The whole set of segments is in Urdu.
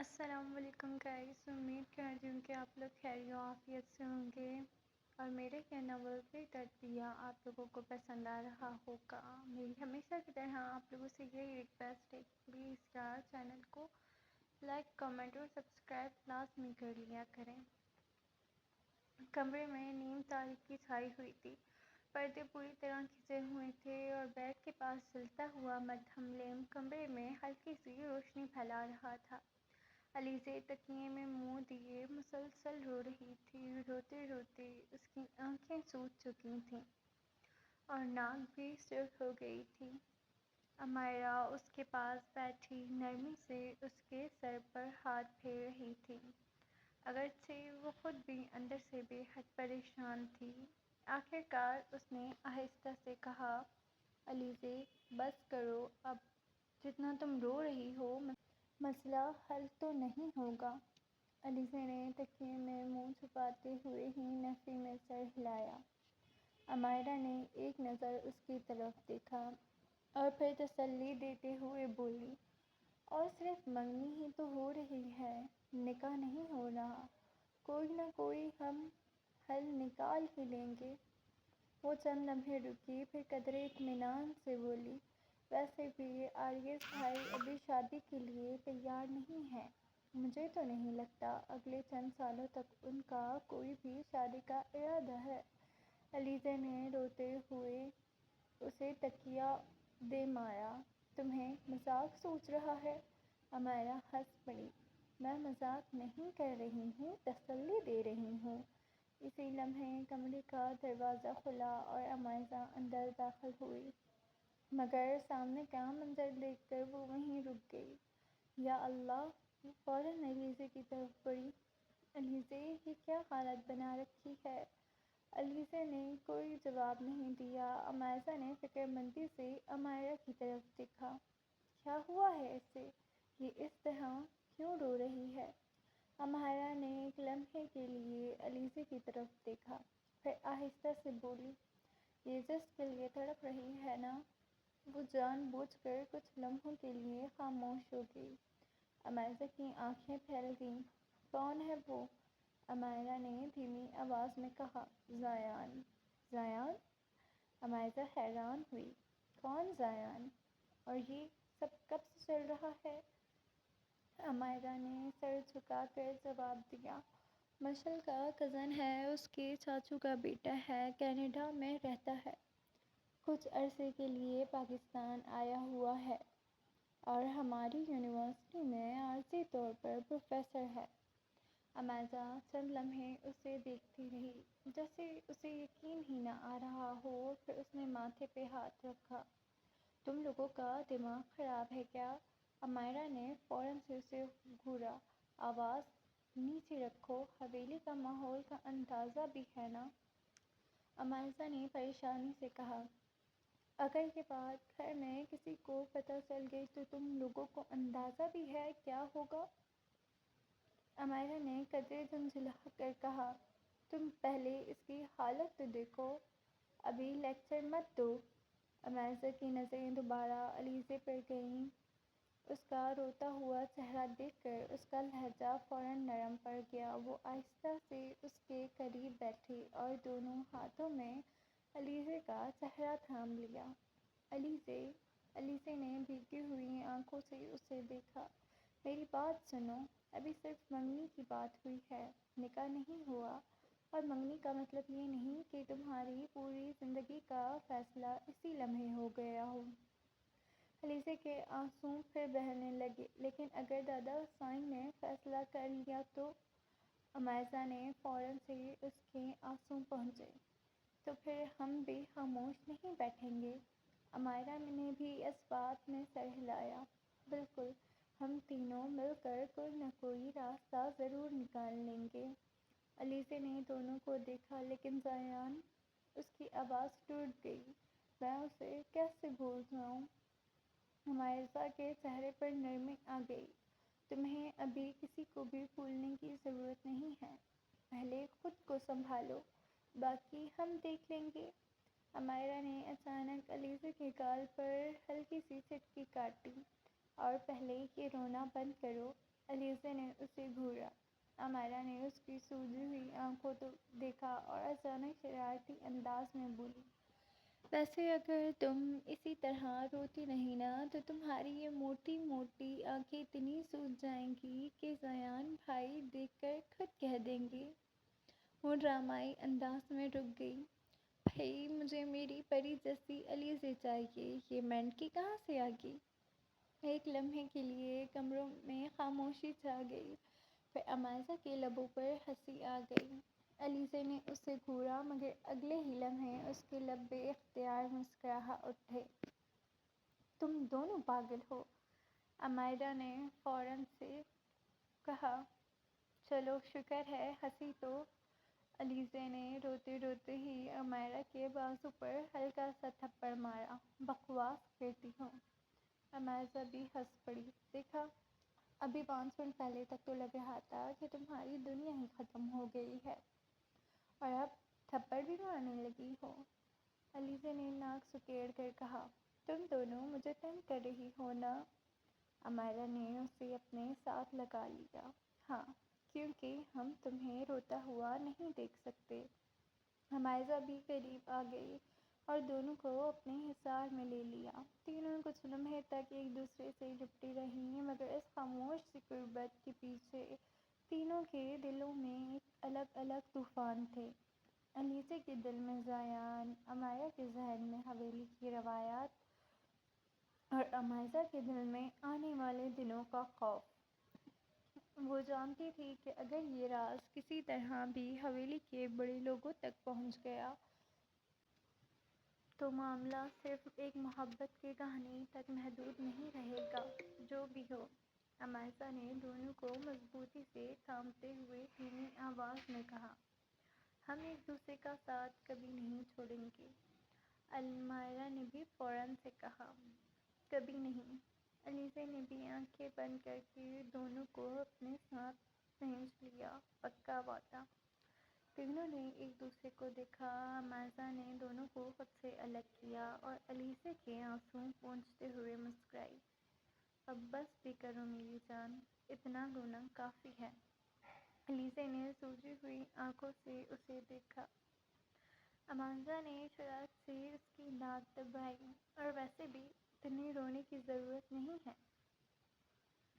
السلام علیکم گائز، امید کرتی ہوں کہ آپ لوگ خیر و عافیت سے ہوں گے اور میرے یہ ناول تربیہ آپ لوگوں کو پسند آ رہا ہوگا۔ میری ہمیشہ کی طرح آپ لوگوں سے یہی ریکویسٹ ہے کہ پلیز یار چینل کو لائک، کمنٹ اور سبسکرائب لازمی کر لیا کریں۔ کمرے میں نیم تاریکی چھائی ہوئی تھی، پردے پوری طرح کھنچے ہوئے تھے اور بیڈ کے پاس جلتا ہوا مدھم لیمپ کمرے میں ہلکی سی روشنی پھیلا رہا تھا۔ علیزے تکیے میں منہ دیے مسلسل رو رہی تھی۔ روتے روتے اس کی آنکھیں سوج چکی تھیں اور ناک بھی سرخ ہو گئی تھی۔ امائرا اس کے پاس بیٹھی نرمی سے اس کے سر پر ہاتھ پھیر رہی تھی، اگرچہ وہ خود بھی اندر سے بے حد پریشان تھی۔ آخر کار اس نے آہستہ سے کہا، علیزے بس کرو اب، جتنا تم رو رہی ہو مسئلہ حل تو نہیں ہوگا۔ علیزے نے تکیے میں منہ چھپاتے ہوئے ہی نفی میں سر ہلایا۔ امائرا نے ایک نظر اس کی طرف دیکھا اور پھر تسلی دیتے ہوئے بولی، اور صرف منگنی ہی تو ہو رہی ہے، نکاح نہیں ہو رہا، کوئی نہ کوئی ہم حل نکال ہی لیں گے۔ وہ چند لمحے رکی، پھر قدرے اطمینان سے بولی، ویسے بھی آریز بھائی ابھی شادی کے لیے تیار نہیں ہیں۔ مجھے تو نہیں لگتا اگلے چند سالوں تک ان کا کوئی بھی شادی کا ارادہ ہے۔ علیزے نے روتے ہوئے اسے تکیہ دے مارا۔ تمہیں مذاق سوچ رہا ہے؟ امائرا ہنس پڑی۔ میں مذاق نہیں کر رہی ہوں، تسلی دے رہی ہوں۔ اسی لمحے کمرے کا دروازہ کھلا اور امائرا اندر داخل ہوئی، مگر سامنے کا منظر دیکھ کر وہ وہیں رک گئی۔ یا اللہ! وہ فوراً علیزے کی طرف بڑھی۔ علیزے، یہ کیا حالت بنا رکھی ہے؟ علیزے نے کوئی جواب نہیں دیا۔ امائرا نے فکر مندی سے امائرا کی طرف دیکھا۔ کیا ہوا ہے اسے؟ یہ اس طرح کیوں رو رہی ہے؟ امائرا نے ایک لمحے کے لیے علیزے کی طرف دیکھا، پھر آہستہ سے بولی، یہ جس کے لیے تڑپ رہی ہے نا؟ وہ جان بوجھ کر کچھ لمحوں کے لیے خاموش ہو گئی۔ امائرا کی آنکھیں پھیل گئیں۔ کون ہے وہ؟ امائرا نے دھیمی آواز میں کہا، زیان۔ زیان؟ امائرا حیران ہوئی۔ کون زیان؟ اور یہ سب کب سے چل رہا ہے؟ امائرا نے سر جھکا کر جواب دیا، مشل کا کزن ہے، اس کے چاچو کا بیٹا ہے، کینیڈا میں رہتا ہے، کچھ عرصے کے لیے پاکستان آیا ہوا ہے اور ہماری یونیورسٹی میں عارضی طور پر پروفیسر ہے۔ امائرا چند لمحے اسے دیکھتی رہی، جیسے اسے یقین ہی نہ آ رہا ہو، پھر اس نے ماتھے پہ ہاتھ رکھا۔ تم لوگوں کا دماغ خراب ہے کیا؟ امائرا نے فوراً سے اسے گھورا۔ آواز نیچے رکھو، حویلی کا ماحول کا اندازہ بھی ہے نا؟ امائرا نے پریشانی سے کہا، اگر یہ بات گھر میں کسی کو پتہ چل گئی تو تم لوگوں کو اندازہ بھی ہے کیا ہوگا؟ امائرا نے قدرے جھنجھلا کر کہا، تم پہلے اس کی حالت تو دیکھو، ابھی لیکچر مت دو۔ امائرا کی نظریں دوبارہ علیزے پر گئیں۔ اس کا روتا ہوا چہرہ دیکھ کر اس کا لہجہ فوراً نرم پڑ گیا۔ وہ آہستہ سے اس کے قریب بیٹھی اور دونوں ہاتھوں میں علیزے کا چہرہ تھام لیا۔ علیزے! علیزے نے بھیگی ہوئی آنکھوں سے اسے دیکھا۔ میری بات سنو، ابھی صرف منگنی کی بات ہوئی ہے، نکاح نہیں ہوا، اور منگنی کا مطلب یہ نہیں کہ تمہاری پوری زندگی کا فیصلہ اسی لمحے ہو گیا ہو۔ علیزے کے آنسو پھر بہنے لگے۔ لیکن اگر دادا سائن نے فیصلہ کر لیا تو؟ امائرا نے فوراً سے اس کے آنسو پہنچے۔ تو پھر ہم بھی خاموش نہیں بیٹھیں گے؟ امائرا نے بھی اس بات میں سر ہلایا۔ بالکل، ہم تینوں مل کر کوئی نہ کوئی راستہ ضرور نکال لیں گے۔ علیزے نے دونوں کو دیکھا، لیکن زیان؟ اس کی آواز ٹوٹ گئی۔ میں اسے کیسے بھول جاؤں؟ امائرا کے چہرے پر نرمی آ گئی۔ تمہیں ابھی کسی کو بھی بھولنے کی ضرورت نہیں ہے، پہلے خود کو سنبھالو، باقی ہم دیکھ لیں گے۔ امائرا نے اچانک علیزے کے گال پر ہلکی سی چٹکی کاٹ دی۔ اور پہلے یہ رونا بند کرو، علیزے نے اسے گھورا۔ امائرا نے اس کی سوجی ہوئی آنکھوں کو دیکھا اور اچانک شرارتی انداز میں بولی، ویسے اگر تم اسی طرح روتی رہی نا تو تمہاری یہ موٹی موٹی آنکھیں اتنی سوج جائیں گی کہ زیان بھائی دیکھ کر خود کہہ دیں گے۔ وہ ڈرامائی انداز میں رک گئی۔ بھائی مجھے میری پری جیسی علیزے چاہیے، یہ مینڈکی کہاں سے آ گئی؟ ایک لمحے کے لیے کمروں میں خاموشی چھا گئی، پھر امائزہ کے لبوں پر ہنسی آ گئی۔ علیزے نے اسے گھورا مگر اگلے ہی لمحے اس کے لب بے اختیار مسکرا اٹھے۔ تم دونوں پاگل ہو، امائرا نے فوراً سے کہا۔ چلو شکر ہے ہنسی تو۔ علیزے نے روتے روتے ہی امائرا کے بازو پر ہلکا سا تھپڑ مارا۔ بکواس کرتی ہو۔ امائزہ بھی ہنس پڑی۔ دیکھا، ابھی 5 منٹ پہلے تک تو لگ رہا تھا کہ تمہاری دنیا ہی ختم ہو گئی ہے اور اب تھپڑ بھی مارنے لگی ہو۔ علیزے نے ناک سکیڑ کر کہا، تم دونوں مجھے تنگ کر رہی ہو نا؟ امائرا نے اسے اپنے ساتھ لگا لیا۔ ہاں، کیونکہ ہم تمہیں روتا ہوا نہیں دیکھ سکتے۔ امائزہ بھی قریب آ گئی اور دونوں کو اپنے حصار میں لے لیا۔ تینوں کچھ لمحے تک ایک دوسرے سے لپٹی رہیں مگر اس خاموش سی قربت کے پیچھے تینوں کے دلوں میں ایک الگ الگ طوفان تھے۔ علیزے کے دل میں زیان، امائرا کے ذہن میں حویلی کی روایات اور امائزہ کے دل میں آنے والے دنوں کا خوف۔ وہ جانتی تھی کہ اگر یہ راز کسی طرح بھی حویلی کے بڑے لوگوں تک پہنچ گیا تو معاملہ صرف ایک محبت کی کہانی تک محدود نہیں رہے گا۔ جو بھی ہو، امائزہ نے دونوں کو مضبوطی سے تھامتے ہوئے دھیمی آواز میں کہا، ہم ایک دوسرے کا ساتھ کبھی نہیں چھوڑیں گے۔ امائرا نے بھی فوراً سے کہا، کبھی نہیں۔ علیزے نے بھی آنکھیں بند کر کے دونوں کو اپنے ساتھ کھینچ لیا۔ پکا وعدہ۔ تینوں نے ایک دوسرے کو دیکھا۔ امائزہ نے دونوں کو خود سے الگ کیا اور علیزے کے آنسو پونچھتے ہوئے مسکرائی، اب بس بھی کرو میری جان، اتنا رونا کافی ہے۔ علیزے نے سوجی ہوئی آنکھوں سے اسے دیکھا۔ امائزہ نے شرارت سے اس کی ناک دبائی، اور ویسے بھی اتنے رونے کی ضرورت نہیں ہے۔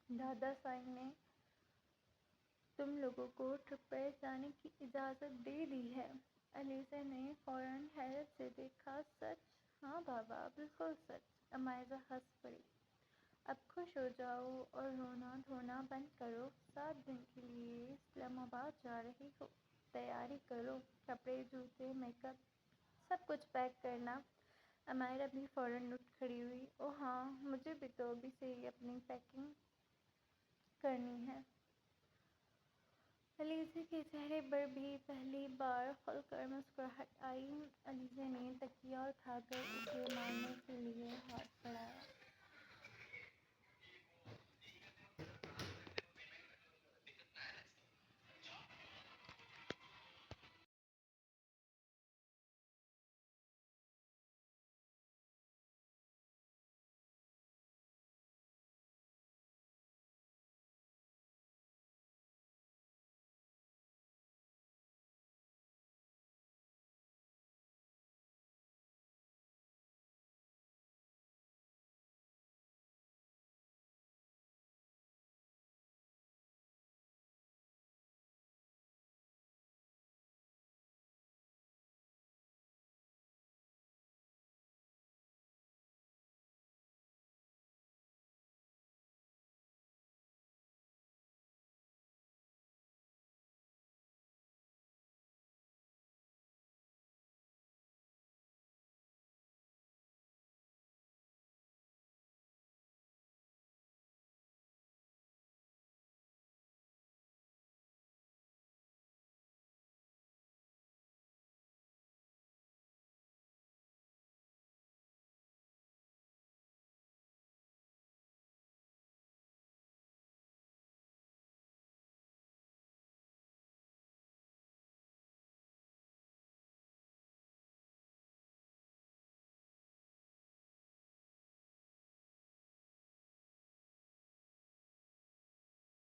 دادا سائن نے تم لوگوں کو ٹرپ پر جانے کی اجازت دے دی ہے۔ علیزے نے فوراً حیرت سے دیکھا۔ سچ؟ ہاں بابا، بالکل سچ۔ امائزہ ہنس پڑی۔ اب خوش ہو جاؤ اور رونا دھونا بند کرو۔ 7 دن کے لیے اسلام آباد جا رہی ہو، تیاری کرو، کپڑے جوتے میک اپ سب کچھ پیک کرنا۔ امائرا بھی فوراً اٹھ کھڑی ہوئی۔ اوہ ہاں، مجھے بھی تو ابھی سے ہی اپنی پیکنگ کرنی ہے۔ علیزے کے چہرے پر بھی پہلی بار کھل کر مسکراہٹ آئی۔ علیزے نے تکیہ اٹھا کر اسے مارنے کے لیے ہاتھ بڑھایا۔